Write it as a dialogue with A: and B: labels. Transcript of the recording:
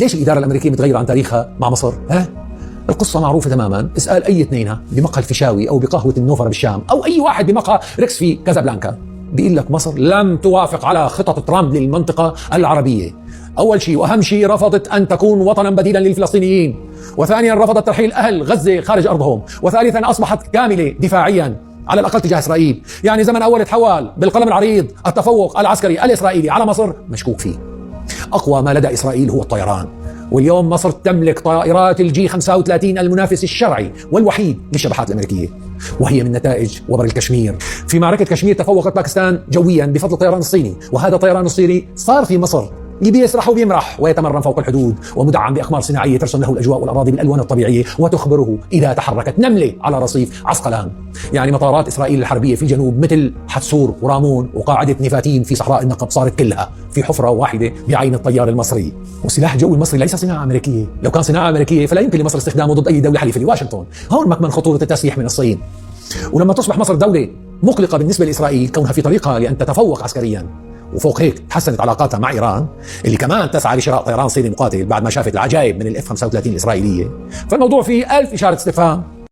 A: ليش الإدارة الأمريكية متغيرة عن تاريخها مع مصر؟ القصة معروفة تماما. اسأل أي اثنين بمقهى الفيشاوي أو بقهوة النوفر بالشام أو أي واحد بمقهى ريكس في كازابلانكا، بيقول لك مصر لم توافق على خطط ترامب للمنطقة العربية. أول شيء وأهم شيء رفضت أن تكون وطنا بديلا للفلسطينيين، وثانيا رفضت ترحيل أهل غزة خارج أرضهم، وثالثا أصبحت كاملة دفاعيا على الأقل تجاه إسرائيل. يعني زمن أول تحول بالقلم العريض التفوق العسكري الإسرائيلي على مصر مشكوك فيه. أقوى ما لدى إسرائيل هو الطيران، واليوم مصر تملك طائرات الجي 35 المنافس الشرعي والوحيد للشبحات الأمريكية، وهي من نتائج وبر الكشمير. في معركة كشمير تفوقت باكستان جويا بفضل الطيران الصيني، وهذا الطيران الصيني صار في مصر بيسرح وبيمرح ويتمرن فوق الحدود، ومدعم بأقمار صناعية ترسم له الأجواء والأراضي بالألوان الطبيعية وتخبره إذا تحركت نملة على رصيف عسقلان. يعني مطارات إسرائيل الحربية في الجنوب مثل حتسور ورامون وقاعدة نفاتيم في صحراء النقب صارت كلها في حفرة واحدة بعين الطيار المصري. والسلاح الجوي المصري ليس صناعة أمريكية، لو كان صناعة أمريكية فلا يمكن لمصر استخدامه ضد أي دولة حليفة لواشنطن. هون مكمن خطورة التسليح من الصين. ولما تصبح مصر دولة مقلقة بالنسبة لإسرائيل كونها في طريقها لأن تتفوق عسكريا، وفوق هيك تحسنت علاقاتها مع إيران اللي كمان تسعى لشراء طيران صيني مقاتل بعد ما شافت العجائب من الاف 35 الإسرائيلية، فالموضوع فيه 1000 إشارة استفهام.